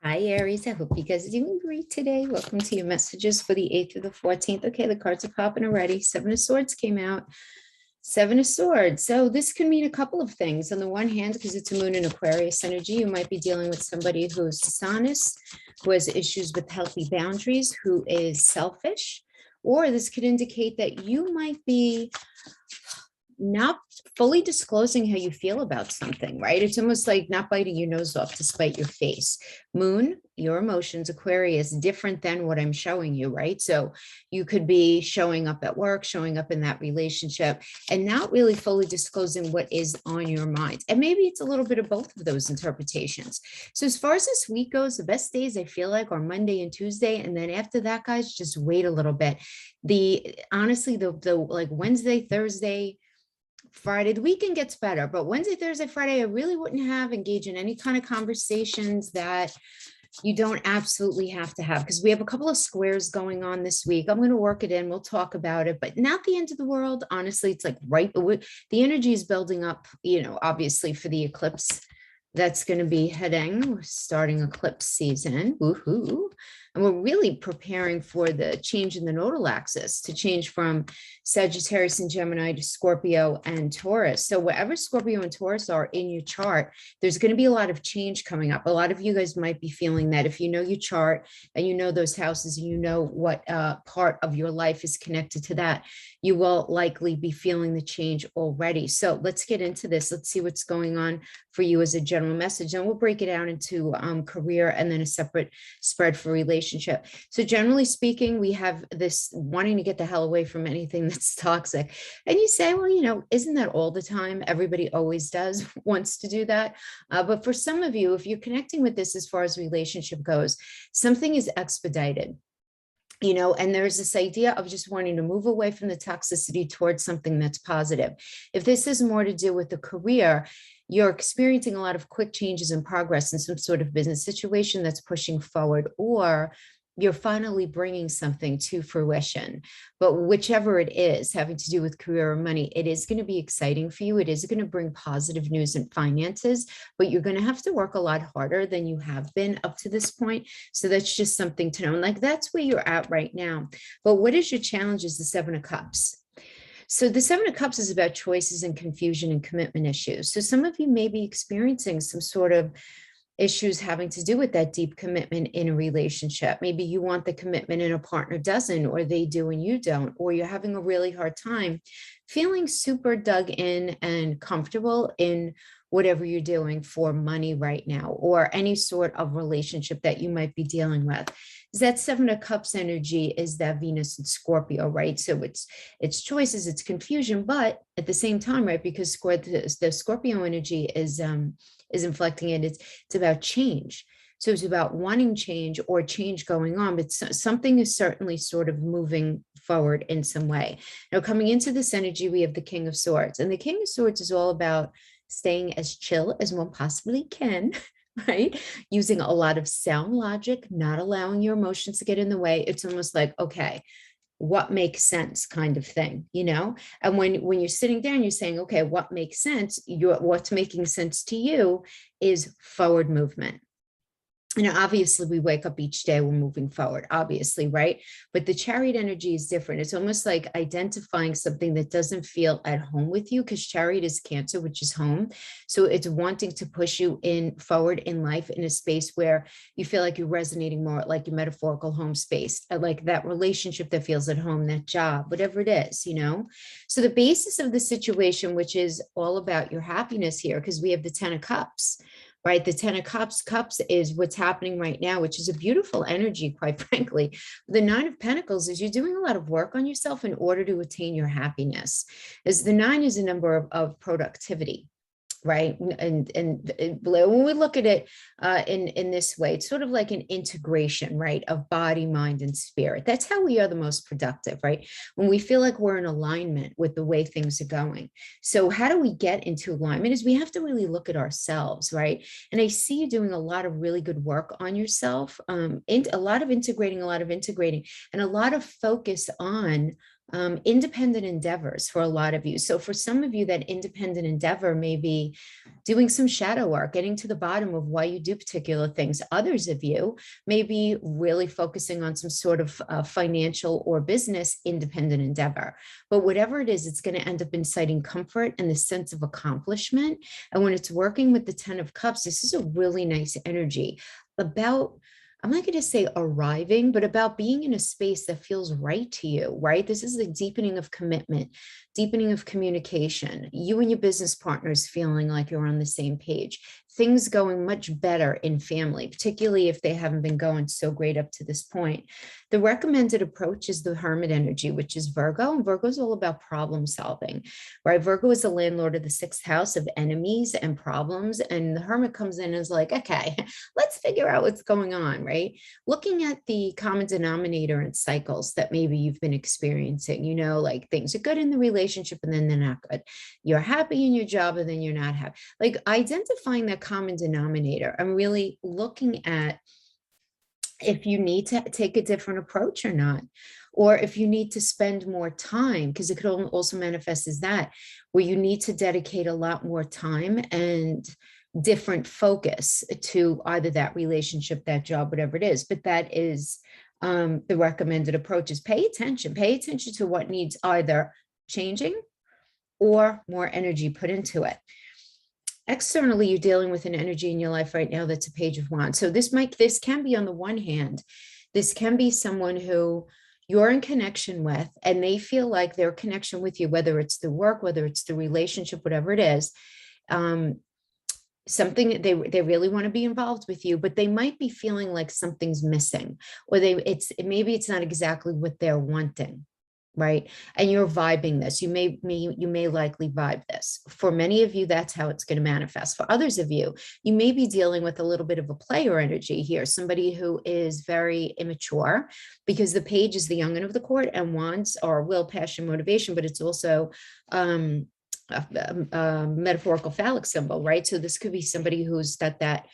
Hi, Aries. I hope you guys are doing great today. Welcome to your messages for the 8th through the 14th. Okay, the cards are popping already. Seven of Swords came out. Seven of Swords. So this could mean a couple of things. On the one hand, because it's a moon in Aquarius energy, you might be dealing with somebody who's dishonest, who has issues with healthy boundaries, who is selfish, or this could indicate that you might be not fully disclosing how you feel about something, right? It's almost like not biting your nose off to spite your face. Moon, your emotions, Aquarius, different than what I'm showing you, right? So you could be showing up at work, showing up in that relationship, and not really fully disclosing what is on your mind. And maybe it's a little bit of both of those interpretations. So as far as this week goes, the best days I feel like are Monday and Tuesday. And then after that, guys, just wait a little bit. Honestly, the like Wednesday, Thursday, Friday, the weekend gets better, but Wednesday, Thursday, Friday, I really wouldn't engage in any kind of conversations that you don't absolutely have to have, because we have a couple of squares going on this week. I'm going to work it in. We'll talk about it, but not the end of the world. Honestly, it's like the energy is building up, obviously for the eclipse that's going to be heading. We're starting eclipse season. Woohoo. And we're really preparing for the change in the nodal axis to change from Sagittarius and Gemini to Scorpio and Taurus. So wherever Scorpio and Taurus are in your chart, there's going to be a lot of change coming up. A lot of you guys might be feeling that if you know your chart and you know those houses and you know what part of your life is connected to that, you will likely be feeling the change already. So let's get into this. Let's see what's going on for you as a general message. And we'll break it out into career and then a separate spread for relationship. So generally speaking, we have this wanting to get the hell away from anything that's toxic. And you say, well, isn't that all the time? Everybody always does, wants to do that. But for some of you, if you're connecting with this as far as relationship goes, something is expedited. And there's this idea of just wanting to move away from the toxicity towards something that's positive. If this is more to do with the career, you're experiencing a lot of quick changes and progress in some sort of business situation that's pushing forward, or you're finally bringing something to fruition. But whichever it is, having to do with career or money, it is going to be exciting for you. It is going to bring positive news and finances, but you're going to have to work a lot harder than you have been up to this point. So that's just something to know. And like, that's where you're at right now. But what is your challenge is the Seven of Cups. So the Seven of Cups is about choices and confusion and commitment issues. So some of you may be experiencing some sort of issues having to do with that deep commitment in a relationship. Maybe you want the commitment and a partner doesn't, or they do and you don't, or you're having a really hard time feeling super dug in and comfortable in whatever you're doing for money right now, or any sort of relationship that you might be dealing with. That Seven of Cups energy is that Venus and Scorpio, right? So it's choices, it's confusion, but at the same time, right? Because the Scorpio energy is inflecting it. It's about change. So it's about wanting change or change going on, but something is certainly sort of moving forward in some way. Now, coming into this energy, we have the King of Swords, and the King of Swords is all about staying as chill as one possibly can, right? Using a lot of sound logic, not allowing your emotions to get in the way. It's almost like, okay, what makes sense kind of thing, And when you're sitting down, you're saying, okay, what makes sense? What's making sense to you is forward movement. Obviously we wake up each day, we're moving forward, obviously, right? But the Chariot energy is different. It's almost like identifying something that doesn't feel at home with you, because Chariot is Cancer, which is home. So it's wanting to push you forward in life in a space where you feel like you're resonating more like your metaphorical home space, like that relationship that feels at home, that job, whatever it is, So the basis of the situation, which is all about your happiness here, because we have the Ten of Cups, right? The Ten of Cups is what's happening right now, which is a beautiful energy, quite frankly. The Nine of Pentacles is you're doing a lot of work on yourself in order to attain your happiness, as the nine is a number of productivity. Right. And when we look at it in this way, it's sort of like an integration, right, of body, mind, and spirit. That's how we are the most productive, right? When we feel like we're in alignment with the way things are going. So how do we get into alignment is we have to really look at ourselves, right? And I see you doing a lot of really good work on yourself, a lot of integrating, and a lot of focus on independent endeavors for a lot of you. So for some of you, that independent endeavor may be doing some shadow work, getting to the bottom of why you do particular things. Others of you may be really focusing on some sort of financial or business independent endeavor. But whatever it is, it's going to end up inciting comfort and the sense of accomplishment. And when it's working with the 10 of Cups, this is a really nice energy about, I'm not going to say arriving, but about being in a space that feels right to you, right? This is a deepening of commitment, deepening of communication, you and your business partners feeling like you're on the same page, things going much better in family, particularly if they haven't been going so great up to this point. The recommended approach is the Hermit energy, which is Virgo, and Virgo is all about problem solving, right? Virgo is the landlord of the 6th house of enemies and problems, and the Hermit comes in and is like, okay, let's figure out what's going on, right? Looking at the common denominator and cycles that maybe you've been experiencing, you know, like things are good in the relationship and then they're not good. You're happy in your job and then you're not happy. Like identifying that common denominator. I'm really looking at if you need to take a different approach or not, or if you need to spend more time, because it could also manifest as that, where you need to dedicate a lot more time and different focus to either that relationship, that job, whatever it is. But that is the recommended approach is pay attention to what needs either changing or more energy put into it. Externally, you're dealing with an energy in your life right now that's a Page of Wands. So this can be, on the one hand, this can be someone who you're in connection with and they feel like their connection with you, whether it's the work, whether it's the relationship, whatever it is, something they really want to be involved with you, but they might be feeling like something's missing, or maybe it's not exactly what they're wanting. Right. And you're vibing this. You may likely vibe this. For many of you, that's how it's going to manifest. For others of you, you may be dealing with a little bit of a player energy here, somebody who is very immature, because the Page is the young one of the court and Wands are will, passion, motivation, but it's also a metaphorical phallic symbol, right? So this could be somebody who's got that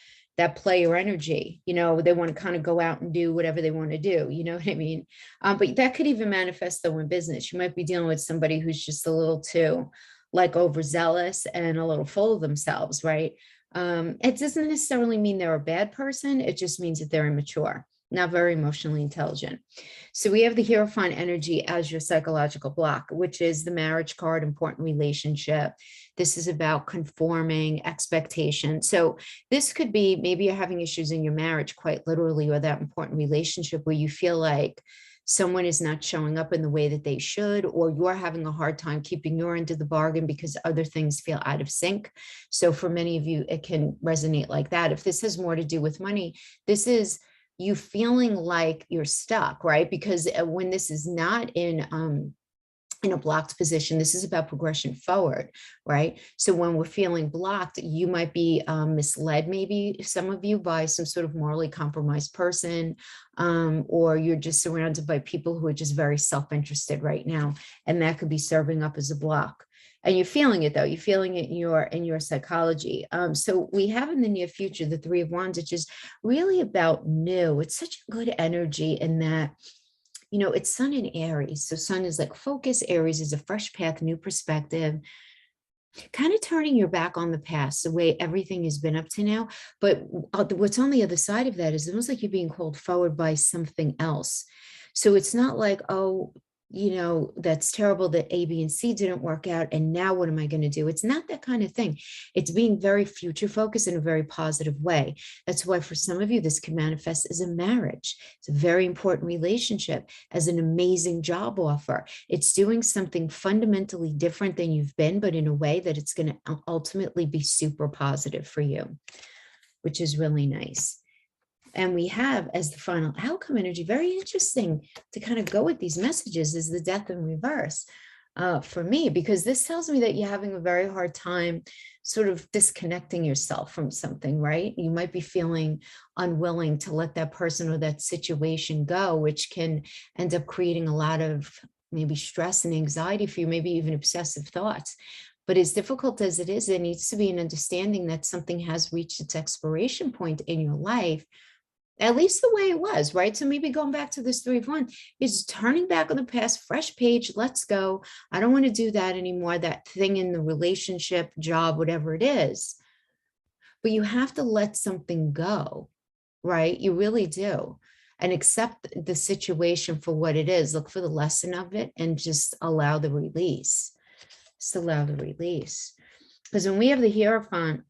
player energy, you know, they want to kind of go out and do whatever they want to do, you know what I mean? But that could even manifest though in business. You might be dealing with somebody who's just a little too like overzealous and a little full of themselves, right? It doesn't necessarily mean they're a bad person. It just means that they're immature, not very emotionally intelligent. So we have the Hierophant energy as your psychological block, which is the marriage card, important relationship. This is about conforming expectation. So this could be, maybe you're having issues in your marriage, quite literally, or that important relationship where you feel like someone is not showing up in the way that they should, or you're having a hard time keeping your end of the bargain because other things feel out of sync. So for many of you, it can resonate like that. If this has more to do with money, this is you feeling like you're stuck, right? Because when this is not in a blocked position, this is about progression forward, right? So when we're feeling blocked, you might be misled, maybe some of you, by some sort of morally compromised person, or you're just surrounded by people who are just very self-interested right now, and that could be serving up as a block. And you're feeling it though, you're feeling it in your psychology. So we have in the near future the Three of Wands, which is really about new. It's such a good energy in that, you know, it's Sun in Aries. So Sun is like focus. Aries is a fresh path, new perspective, kind of turning your back on the past, the way everything has been up to now. But what's on the other side of that is almost like you're being called forward by something else. So it's not like, oh, you know, that's terrible that A, B, and C didn't work out, and now what am I going to do? It's not that kind of thing. It's being very future focused in a very positive way. That's why for some of you, this can manifest as a marriage. It's a very important relationship, as an amazing job offer. It's doing something fundamentally different than you've been, but in a way that it's going to ultimately be super positive for you, which is really nice. And we have as the final outcome energy, very interesting to kind of go with these messages, is the Death in reverse for me, because this tells me that you're having a very hard time sort of disconnecting yourself from something, right? You might be feeling unwilling to let that person or that situation go, which can end up creating a lot of maybe stress and anxiety for you, maybe even obsessive thoughts. But as difficult as it is, there needs to be an understanding that something has reached its expiration point in your life. at least the way it was, right? So maybe going back to this 3 of Wands is turning back on the past, fresh page. Let's go. I don't want to do that anymore. That thing in the relationship, job, whatever it is. But you have to let something go, right? You really do. And accept the situation for what it is. Look for the lesson of it and just allow the release. Just allow the release. Because when we have the Hierophant,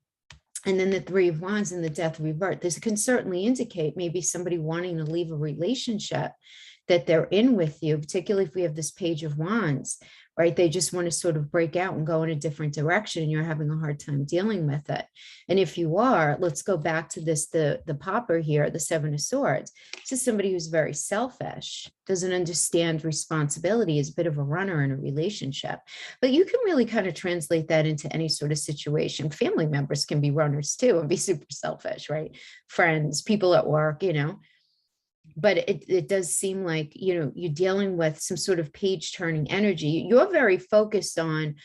and then the 3 of Wands and the Death revert, this can certainly indicate maybe somebody wanting to leave a relationship that they're in with you, particularly if we have this Page of Wands, right? They just want to sort of break out and go in a different direction, and you're having a hard time dealing with it. And if you are, let's go back to this, the popper here, the 7 of Swords. This is somebody who's very selfish, doesn't understand responsibility, is a bit of a runner in a relationship. But you can really kind of translate that into any sort of situation. Family members can be runners too and be super selfish, right? Friends, people at work, but it does seem like, you're dealing with some sort of page turning energy. You're very focusing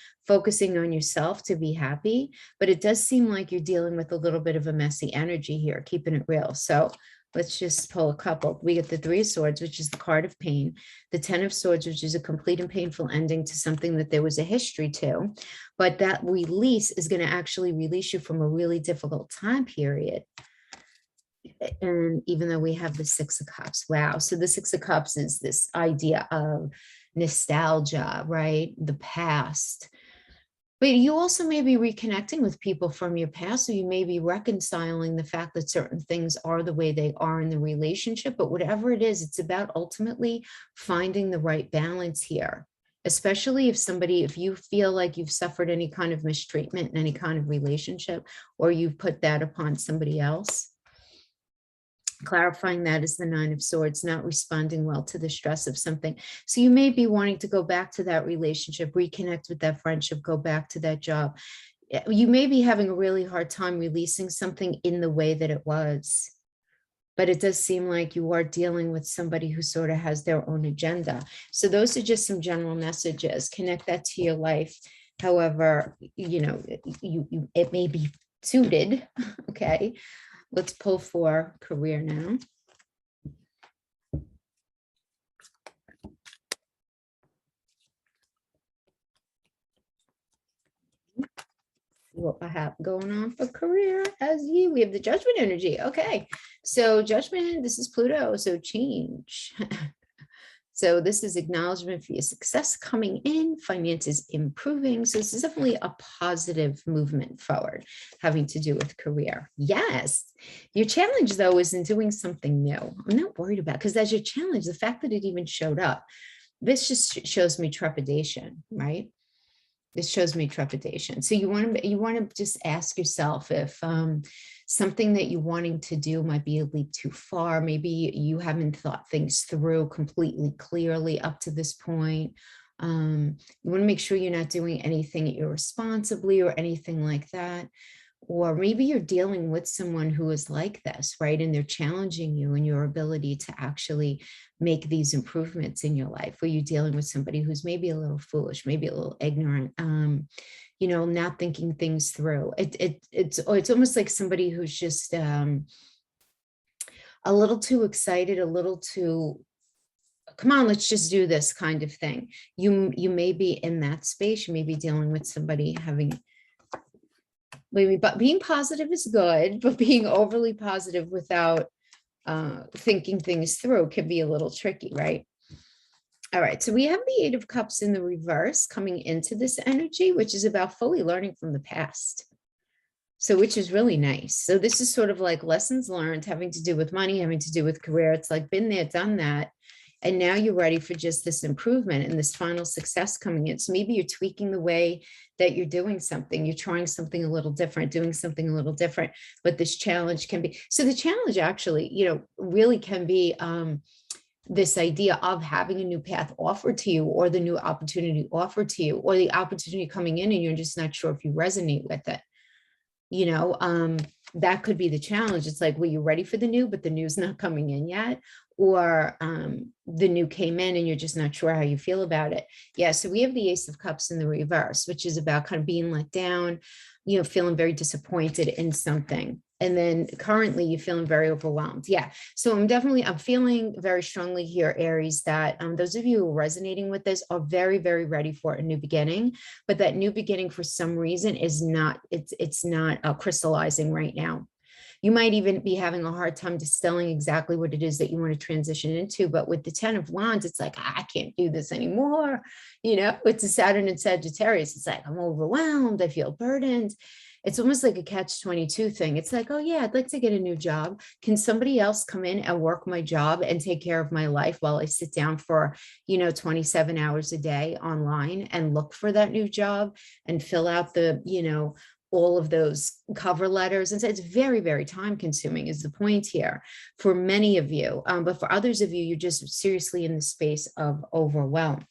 on yourself to be happy, but it does seem like you're dealing with a little bit of a messy energy here, keeping it real. So let's just pull a couple. We get the 3 of Swords, which is the card of pain, the 10 of Swords, which is a complete and painful ending to something that there was a history to, but that release is going to actually release you from a really difficult time period. And even though we have the 6 of Cups, wow. So the 6 of Cups is this idea of nostalgia, right? The past. But you also may be reconnecting with people from your past. So you may be reconciling the fact that certain things are the way they are in the relationship. But whatever it is, it's about ultimately finding the right balance here. Especially if you feel like you've suffered any kind of mistreatment in any kind of relationship, or you've put that upon somebody else. Clarifying that is the 9 of Swords, not responding well to the stress of something. So you may be wanting to go back to that relationship, reconnect with that friendship, go back to that job. You may be having a really hard time releasing something in the way that it was. But it does seem like you are dealing with somebody who sort of has their own agenda. So those are just some general messages. Connect that to your life. However, it may be suited. Okay. Let's pull for career now. What I have going on for career as you. We have the Judgment energy. Okay. So Judgment, this is Pluto. So change. So this is acknowledgement for your success coming in, finances improving. So this is definitely a positive movement forward, having to do with career. Yes. Your challenge, though, is in doing something new. I'm not worried about, because as your challenge, the fact that it even showed up, this just shows me trepidation, right? This shows me trepidation. So you want to just ask yourself if something that you're wanting to do might be a leap too far. Maybe you haven't thought things through completely clearly up to this point. You want to make sure you're not doing anything irresponsibly or anything like that. Or maybe you're dealing with someone who is like this, right? And they're challenging you in your ability to actually make these improvements in your life. Or you're dealing with somebody who's maybe a little foolish, maybe a little ignorant, not thinking things through. It's almost like somebody who's just a little too excited, a little too, come on, let's just do this kind of thing. You may be in that space. You may be dealing with somebody but being positive is good, but being overly positive without thinking things through can be a little tricky, right? All right, so we have the 8 of Cups in the reverse coming into this energy, which is about fully learning from the past. So, which is really nice. So this is sort of like lessons learned, having to do with money, having to do with career. It's like been there, done that. And now you're ready for just this improvement and this final success coming in. So maybe you're tweaking the way that you're doing something. You're trying something a little different, doing something a little different. But this challenge can be, so the challenge actually, really can be this idea of having a new path offered to you, or the new opportunity offered to you, or the opportunity coming in and you're just not sure if you resonate with it. That could be the challenge. It's like, well, you're ready for the new, but the new's not coming in yet. Or the new came in and you're just not sure how you feel about it. Yeah, so we have the Ace of Cups in the reverse, which is about kind of being let down, feeling very disappointed in something. And then currently you're feeling very overwhelmed. Yeah. So I'm feeling very strongly here, Aries, that those of you who are resonating with this are very, very ready for a new beginning. But that new beginning for some reason is not, it's not crystallizing right now. You might even be having a hard time distilling exactly what it is that you want to transition into. But with the 10 of Wands, it's like, I can't do this anymore. It's a Saturn and Sagittarius. It's like, I'm overwhelmed. I feel burdened. It's almost like a catch-22 thing. It's like, oh yeah, I'd like to get a new job. Can somebody else come in and work my job and take care of my life while I sit down for, 27 hours a day online and look for that new job and fill out the, all of those cover letters. And so it's very, very time consuming is the point here for many of you. But for others of you, you're just seriously in the space of overwhelm.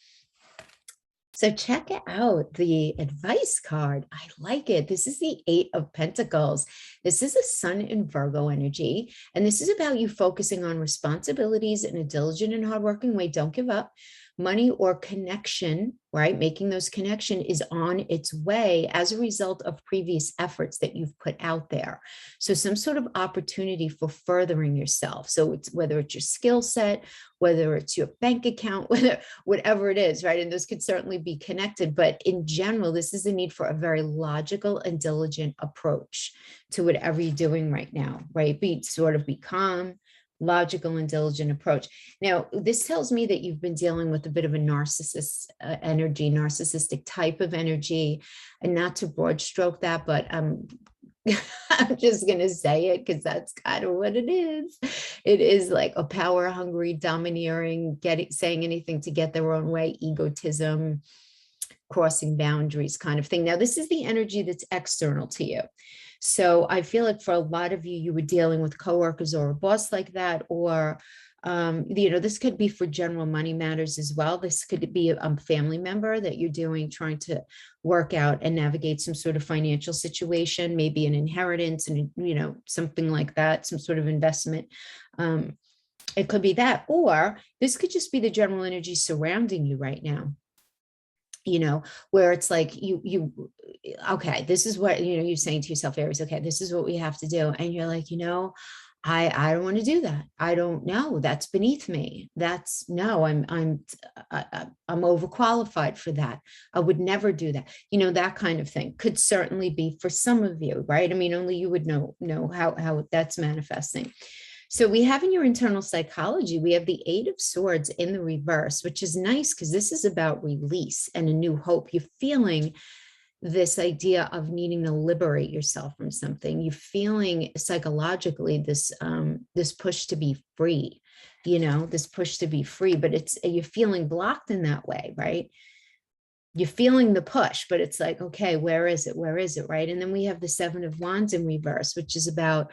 So check out the advice card. I like it. This is the 8 of Pentacles. This is a Sun in Virgo energy. And this is about you focusing on responsibilities in a diligent and hardworking way. Don't give up. Money or connection, right? Making those connection is on its way as a result of previous efforts that you've put out there. So some sort of opportunity for furthering yourself. So it's whether it's your skill set, whether it's your bank account, whatever it is, right? And those could certainly be connected. But in general, this is a need for a very logical and diligent approach to whatever you're doing right now, right? Be calm, logical and diligent approach. Now, this tells me that you've been dealing with a bit of a narcissistic type of energy, and not to broad stroke that, but I'm just going to say it because that's kind of what it is. It is like a power hungry, domineering, saying anything to get their own way, egotism, crossing boundaries kind of thing. Now, this is the energy that's external to you. So I feel like for a lot of you, you were dealing with coworkers or a boss like that, or, this could be for general money matters as well. This could be a family member that you're trying to work out and navigate some sort of financial situation, maybe an inheritance and, something like that, some sort of investment. It could be that, or this could just be the general energy surrounding you right now. Where it's like okay, this is what, you're saying to yourself, Aries, okay, this is what we have to do. And you're like, I don't want to do that. I don't know. That's beneath me. I'm overqualified for that. I would never do that. That kind of thing could certainly be for some of you, right? I mean, only you would know how that's manifesting. So we have in your internal psychology, we have the 8 of Swords in the reverse, which is nice because this is about release and a new hope. You're feeling this idea of needing to liberate yourself from something. You're feeling psychologically this push to be free, this push to be free, but you're feeling blocked in that way, right? You're feeling the push, but it's like, okay, where is it? Where is it? Right. And then we have the 7 of Wands in reverse, which is about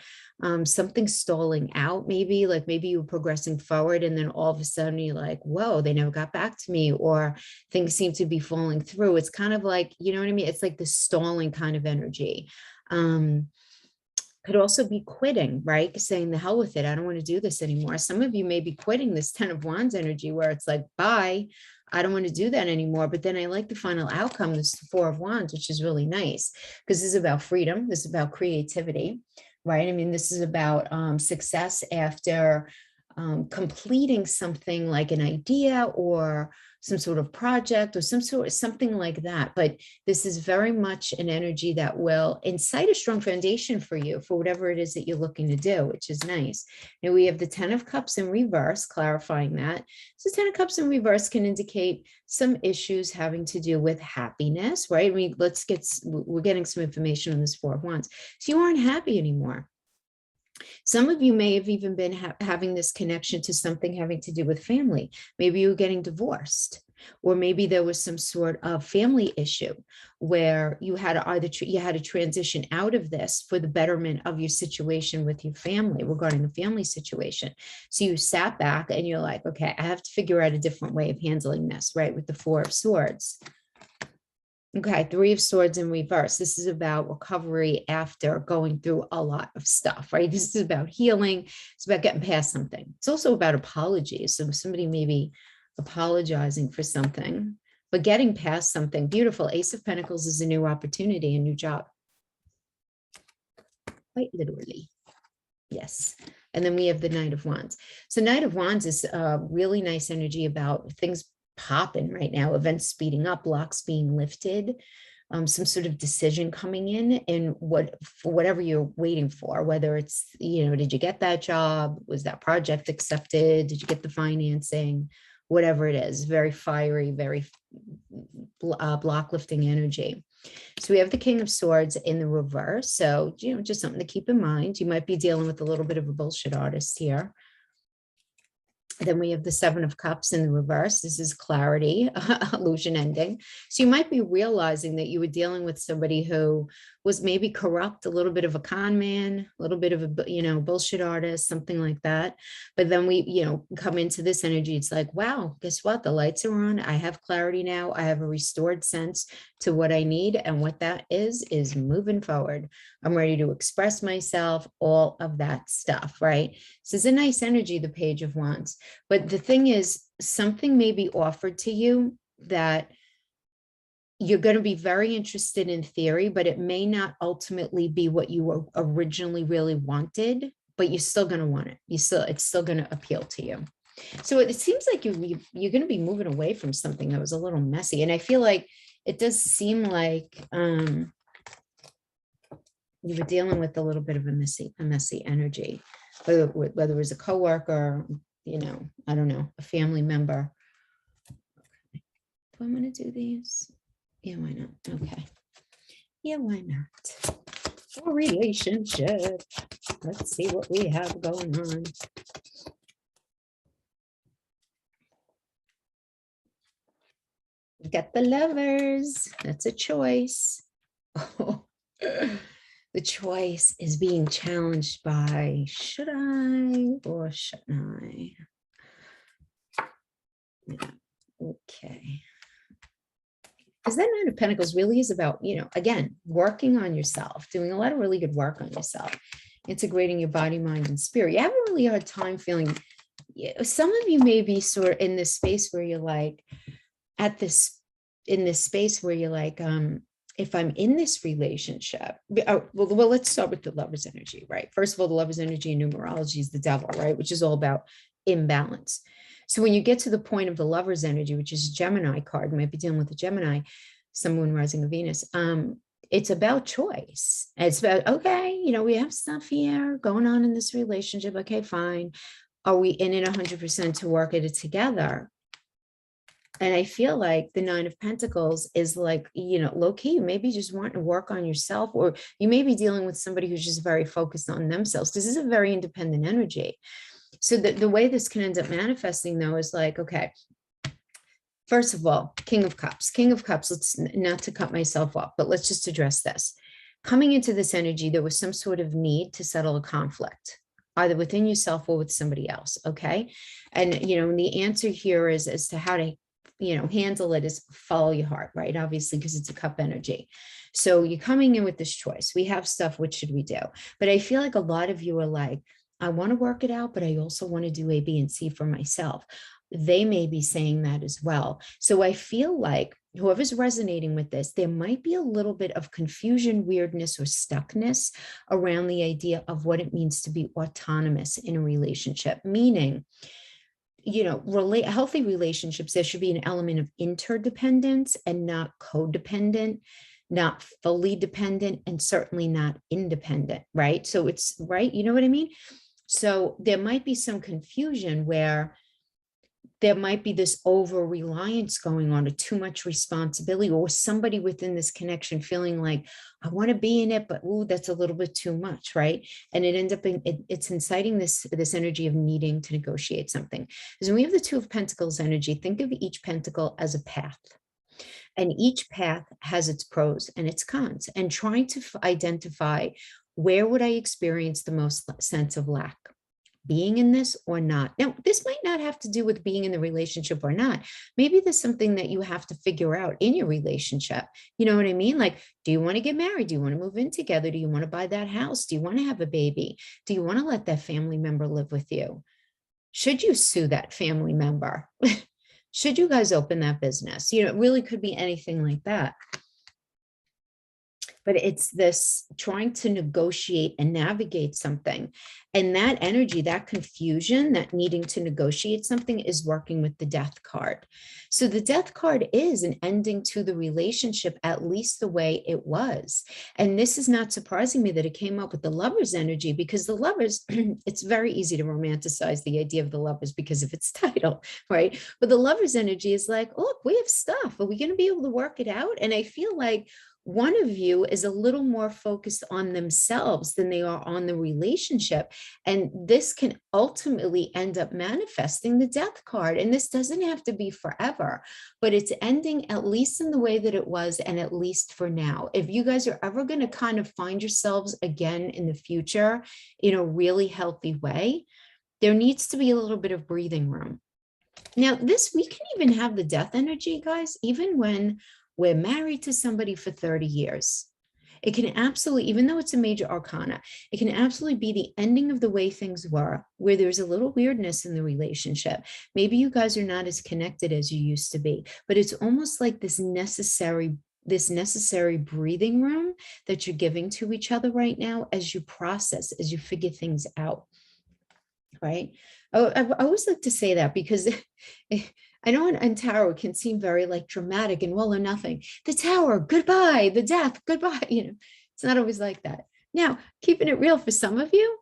something stalling out. Maybe you were progressing forward and then all of a sudden you're like, whoa, they never got back to me, or things seem to be falling through. It's kind of like, you know what I mean? It's like the stalling kind of energy. Could also be quitting, right? Saying the hell with it. I don't want to do this anymore. Some of you may be quitting this 10 of Wands energy where it's like, bye, I don't want to do that anymore. But then I like the final outcome, this 4 of Wands, which is really nice because this is about freedom. This is about creativity, right? I mean, this is about success after completing something like an idea or some sort of project or something like that. But this is very much an energy that will incite a strong foundation for you for whatever it is that you're looking to do, which is nice. Now we have the 10 of Cups in reverse, clarifying that. So 10 of Cups in reverse can indicate some issues having to do with happiness, right? I mean, we're getting some information on this 4 of Wands. So you aren't happy anymore. Some of you may have even been having this connection to something having to do with family. Maybe you were getting divorced, or maybe there was some sort of family issue where you had to transition out of this for the betterment of your situation with your family regarding the family situation. So you sat back and you're like, okay, I have to figure out a different way of handling this, right? With the 4 of Swords. Okay, 3 of Swords in reverse. This is about recovery after going through a lot of stuff, right? This is about healing. It's about getting past something. It's also about apologies. So somebody may be apologizing for something, but getting past something. Beautiful. Ace of Pentacles is a new opportunity, a new job. quite literally. Yes. And then we have the Knight of Wands. So Knight of Wands is really nice energy about things popping right now, events speeding up, blocks being lifted, some sort of decision coming in, and for whatever you're waiting for, whether it's, did you get that job? Was that project accepted? Did you get the financing? Whatever it is, very fiery, very block lifting energy. So we have the King of Swords in the reverse. So, just something to keep in mind. You might be dealing with a little bit of a bullshit artist here. Then we have the Seven of Cups in the reverse. This is clarity, illusion ending. So you might be realizing that you were dealing with somebody who was maybe corrupt, a little bit of a con man, a little bit of a, bullshit artist, something like that. But then we, come into this energy. It's like, wow, guess what? The lights are on. I have clarity now. I have a restored sense to what I need. And what that is moving forward. I'm ready to express myself, all of that stuff, right? So it's a nice energy, the Page of Wands. But the thing is, something may be offered to you that you're going to be very interested in theory, but it may not ultimately be what you originally really wanted, but you're still going to want it. It's still going to appeal to you. So it seems like you're going to be moving away from something that was a little messy. And I feel like it does seem like you were dealing with a little bit of a messy energy, whether it was a coworker, I don't know, a family member. Okay. Do I want to do these? Yeah, why not? Okay. Yeah, why not? For relationship. Let's see what we have going on. We've got the Lovers. That's a choice. Oh. The choice is being challenged by, should I or shouldn't I? Yeah. Okay. Because that Nine of Pentacles really is about, again, working on yourself, doing a lot of really good work on yourself, integrating your body, mind, and spirit. You have a really hard time feeling, some of you may be sort of in this space where you're like, in this space where you're like, if I'm in this relationship, well, let's start with the Lover's energy, right? First of all, the Lover's energy in numerology is the devil, right? Which is all about imbalance. So when you get to the point of the Lover's energy, which is a Gemini card, you might be dealing with a Gemini, Sun, Moon, rising of Venus. It's about choice. It's about, okay, we have stuff here going on in this relationship. Okay, fine. Are we in it 100% to work at it together? And I feel like the Nine of Pentacles is like, low key, you maybe just want to work on yourself, or you may be dealing with somebody who's just very focused on themselves. This is a very independent energy. So the way this can end up manifesting, though, is like, okay, first of all, King of Cups, let's not to cut myself off, but let's just address this. Coming into this energy, there was some sort of need to settle a conflict, either within yourself or with somebody else. Okay. And, the answer here is as to how to handle it is follow your heart, right? Obviously, because it's a cup energy. So you're coming in with this choice. We have stuff. What should we do? But I feel like a lot of you are like, I want to work it out, but I also want to do A, B, and C for myself. They may be saying that as well. So I feel like whoever's resonating with this, there might be a little bit of confusion, weirdness, or stuckness around the idea of what it means to be autonomous in a relationship, meaning, healthy relationships, there should be an element of interdependence and not codependent, not fully dependent, and certainly not independent, right? So it's right. You know what I mean? So there might be some confusion where there might be this over reliance going on, or too much responsibility, or somebody within this connection feeling like, I want to be in it, but ooh, that's a little bit too much, right? And it ends up it's inciting this energy of needing to negotiate something. Because when we have the Two of Pentacles energy, think of each pentacle as a path. And each path has its pros and its cons, and trying to identify, where would I experience the most sense of lack? Being in this or not? Now, this might not have to do with being in the relationship or not. Maybe there's something that you have to figure out in your relationship. You know what I mean? Like, do you want to get married? Do you want to move in together? Do you want to buy that house? Do you want to have a baby? Do you want to let that family member live with you? Should you sue that family member? Should you guys open that business? It really could be anything like that. but it's this trying to negotiate and navigate something. And that energy, that confusion, that needing to negotiate something is working with the death card. So the death card is an ending to the relationship, at least the way it was. And this is not surprising me that it came up with the Lovers energy, because the Lovers, it's very easy to romanticize the idea of the Lovers because of its title, right? But the Lovers energy is like, look, we have stuff. Are we going to be able to work it out? And I feel like one of you is a little more focused on themselves than they are on the relationship. And this can ultimately end up manifesting the death card. And this doesn't have to be forever, but it's ending at least in the way that it was, and at least for now. If you guys are ever going to kind of find yourselves again in the future in a really healthy way, there needs to be a little bit of breathing room. Now, we can even have the death energy, guys, even when we're married to somebody for 30 years. It can absolutely, even though it's a major arcana, it can absolutely be the ending of the way things were, where there's a little weirdness in the relationship. Maybe you guys are not as connected as you used to be, but it's almost like this necessary breathing room that you're giving to each other right now as you process, as you figure things out. Right? I always like to say that because I know in tarot it can seem very like dramatic and all or nothing. The tower, goodbye. The death, goodbye. It's not always like that. Now, keeping it real for some of you,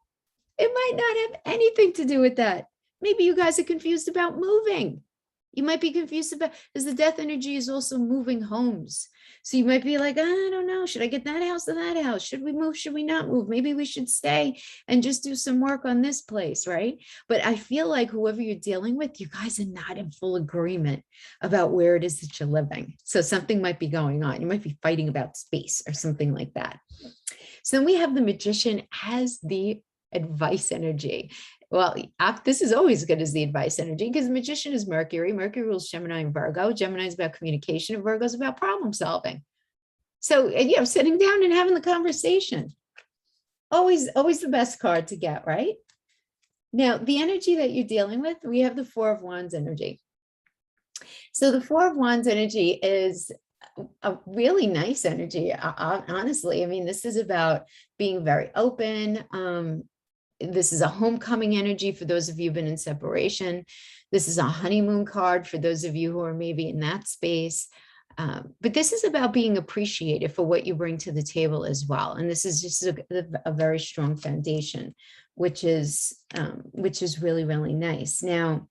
it might not have anything to do with that. Maybe you guys are confused about moving. You might be confused about, because the death energy is also moving homes. So you might be like, I don't know, should I get that house or that house? Should we move? Should we not move? Maybe we should stay and just do some work on this place, right? But I feel like whoever you're dealing with, you guys are not in full agreement about where it is that you're living. So something might be going on. You might be fighting about space or something like that. So then we have the Magician as the advice energy. Well, this is always good as the advice energy, because the Magician is Mercury. Mercury rules Gemini and Virgo. Gemini is about communication and Virgo is about problem solving. So, sitting down and having the conversation. Always the best card to get, right? Now, the energy that you're dealing with, we have the Four of Wands energy. So the Four of Wands energy is a really nice energy, honestly. I mean, this is about being very open. This is a homecoming energy for those of you who've been in separation. This is a honeymoon card for those of you who are maybe in that space. But this is about being appreciated for what you bring to the table as well. And this is just a very strong foundation, which is really, really nice. Now,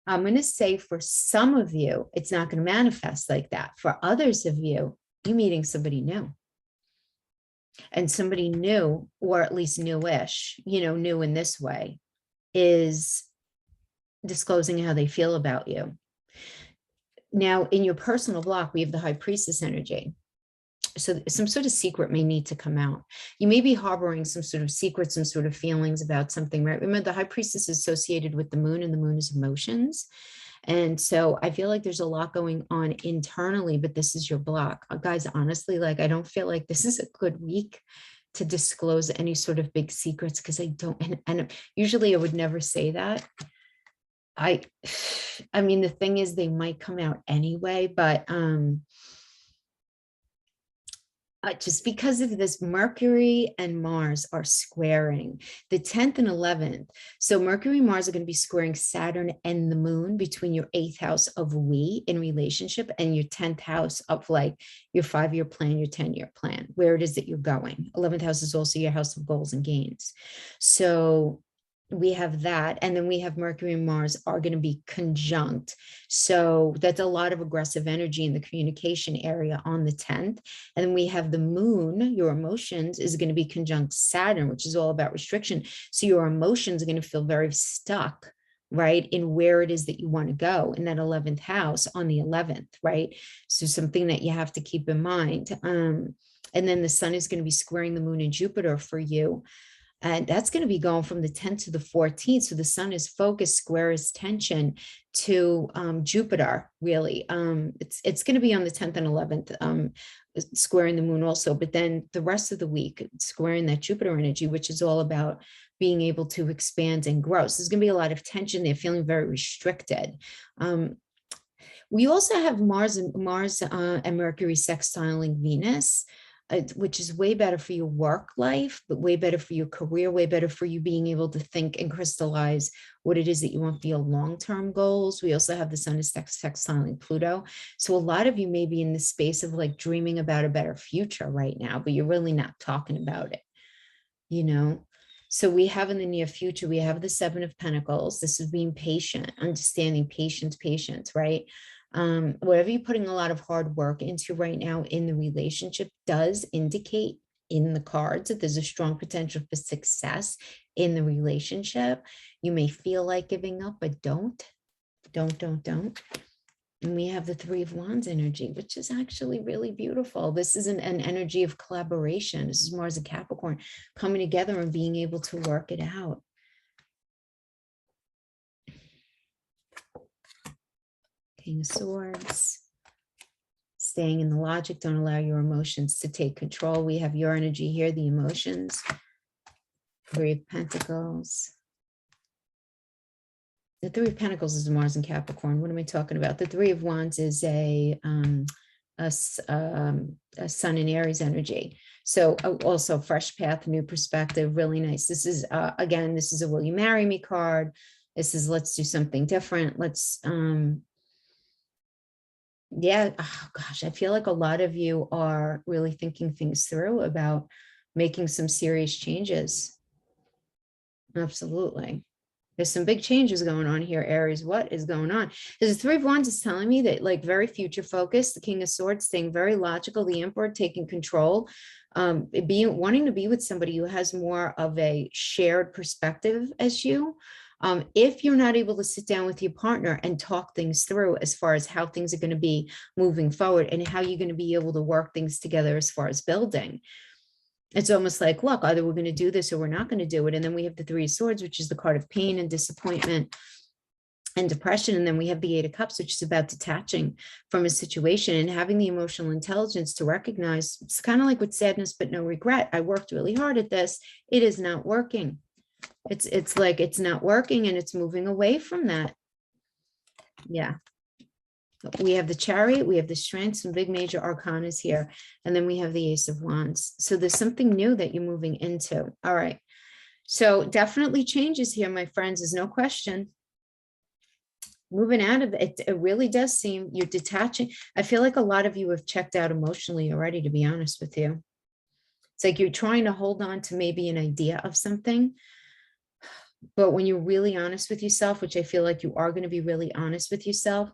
I'm going to say for some of you, it's not going to manifest like that. For others of you, you're meeting somebody new. And somebody new, or at least newish, new in this way, is disclosing how they feel about you. Now, in your personal block, we have the High Priestess energy. So some sort of secret may need to come out. You may be harboring some sort of secret, some sort of feelings about something, right? Remember, the High Priestess is associated with the moon, and the moon is emotions. And so I feel like there's a lot going on internally, but this is your block. Guys, honestly, I don't feel like this is a good week to disclose any sort of big secrets, because I don't, and usually I would never say that. I mean, the thing is, they might come out anyway, but just because of this, Mercury and Mars are squaring the 10th and 11th. So Mercury and Mars are going to be squaring Saturn and the moon between your 8th house of we in relationship and your 10th house of your 5-year plan, your 10-year plan, where it is that you're going. 11th house is also your house of goals and gains. So we have that. And then we have Mercury and Mars are going to be conjunct. So that's a lot of aggressive energy in the communication area on the 10th. And then we have the moon, your emotions, is going to be conjunct Saturn, which is all about restriction. So your emotions are going to feel very stuck, right, in where it is that you want to go in that 11th house on the 11th, right? So something that you have to keep in mind. And then the sun is going to be squaring the moon and Jupiter for you. And that's going to be going from the 10th to the 14th. So the sun is focused, square is tension to Jupiter, really. It's going to be on the 10th and 11th, squaring the moon also. But then the rest of the week, squaring that Jupiter energy, which is all about being able to expand and grow. So there's going to be a lot of tension. They're feeling very restricted. We also have Mars and Mercury sextiling Venus. which is way better for your work life, but way better for your career, way better for you being able to think and crystallize what it is that you want for your long-term goals. We also have the sun is sextiling Pluto. So a lot of you may be in the space of like dreaming about a better future right now, but you're really not talking about it, you know? So we have in the near future, we have the Seven of Pentacles. This is being patient, understanding patience, right? Whatever you're putting a lot of hard work into right now in the relationship does indicate in the cards that there's a strong potential for success in the relationship. You may feel like giving up, but don't. And we have the Three of Wands energy, which is actually really beautiful. This is an energy of collaboration. This is Mars and Capricorn coming together and being able to work it out. King of Swords. Staying in the logic, don't allow your emotions to take control. We have your energy here, the emotions. Three of Pentacles. The Three of Pentacles is Mars and Capricorn. What am I talking about? The Three of Wands is a Sun and Aries energy. So also fresh path, new perspective, really nice. This is, again, this is a will you marry me card. This is let's do something different. Let's, yeah, oh gosh, I feel like a lot of you are really thinking things through about making some serious changes. Absolutely. There's some big changes going on here, Aries. What is going on? There's the Three of Wands is telling me that like very future focused, the King of Swords staying very logical, the Emperor taking control, wanting to be with somebody who has more of a shared perspective as you. If you're not able to sit down with your partner and talk things through as far as how things are going to be moving forward and how you're going to be able to work things together as far as building. It's almost like, look, either we're going to do this or we're not going to do it. And then we have the Three of Swords, which is the card of pain and disappointment and depression. And then we have the Eight of Cups, which is about detaching from a situation and having the emotional intelligence to recognize it's kind of like with sadness, but no regret. I worked really hard at this. It is not working. It's like it's not working and it's moving away from that. Yeah. We have the Chariot, we have the Strength, some big major arcanas here, and then we have the Ace of Wands. So there's something new that you're moving into. All right. So definitely changes here, my friends, there's no question. Moving out of it, it really does seem you're detaching. I feel like a lot of you have checked out emotionally already, to be honest with you. It's like you're trying to hold on to maybe an idea of something, but when you're really honest with yourself, which I feel like you are going to be really honest with yourself,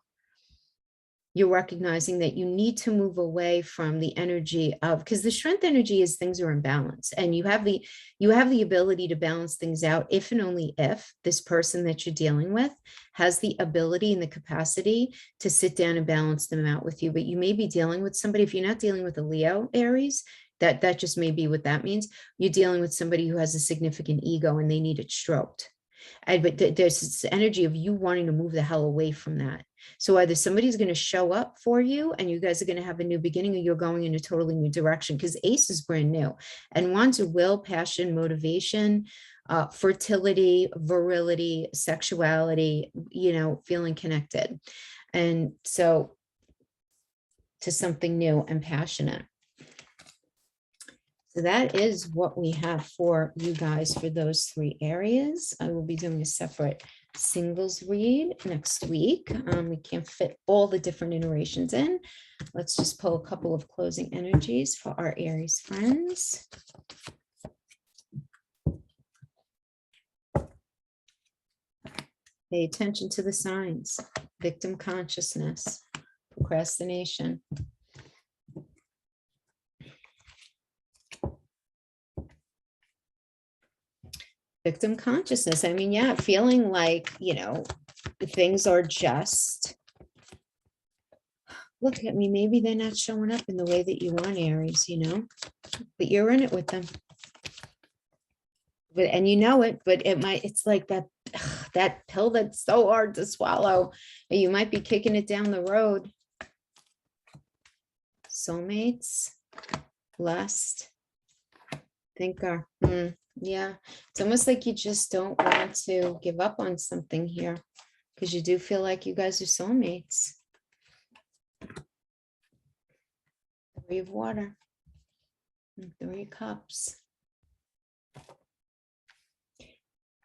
you're recognizing that you need to move away from the energy of, because the Strength energy is things are in balance and you have the ability to balance things out if and only if this person that you're dealing with has the ability and the capacity to sit down and balance them out with you. But you may be dealing with somebody, if you're not dealing with a Leo, Aries, that just may be what that means. You're dealing with somebody who has a significant ego and they need it stroked. But there's this energy of you wanting to move the hell away from that. So either somebody's going to show up for you and you guys are going to have a new beginning, or you're going in a totally new direction, because Ace is brand new. And Wands are will, passion, motivation, fertility, virility, sexuality, feeling connected. And so to something new and passionate. So that is what we have for you guys for those three areas. I will be doing a separate singles read next week. We can't fit all the different iterations in. Let's just pull a couple of closing energies for our Aries friends. Pay attention to the signs: victim consciousness, procrastination. Victim consciousness. I mean, yeah, feeling like, things are just, look at me, maybe they're not showing up in the way that you want, Aries, but you're in it with them. And you know it, but it's like that pill that's so hard to swallow. You might be kicking it down the road. Soulmates, lust, thinker. Yeah, it's almost like you just don't want to give up on something here, because you do feel like you guys are soulmates. Three of Water. Three of Cups.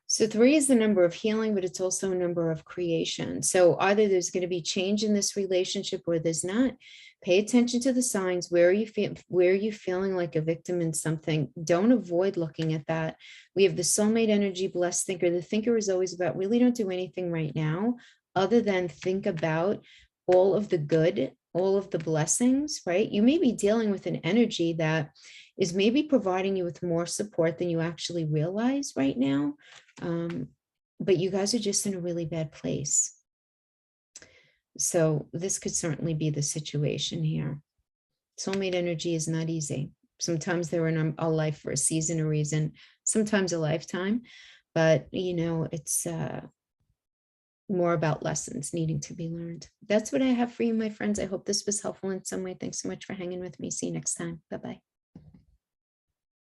So 3 is the number of healing, but it's also a number of creation. So either there's going to be change in this relationship or there's not. Pay attention to the signs. Where are you feeling like a victim in something? Don't avoid looking at that. We have the soulmate energy, blessed thinker. The thinker is always about really don't do anything right now other than think about all of the good, all of the blessings, right? You may be dealing with an energy that is maybe providing you with more support than you actually realize right now. But you guys are just in a really bad place. So this could certainly be the situation here. Soulmate energy is not easy. Sometimes they're in our life for a season, a reason, sometimes a lifetime, but it's more about lessons needing to be learned. That's what I have for you, my friends. I hope this was helpful in some way. Thanks so much for hanging with me. See you next time. Bye-bye.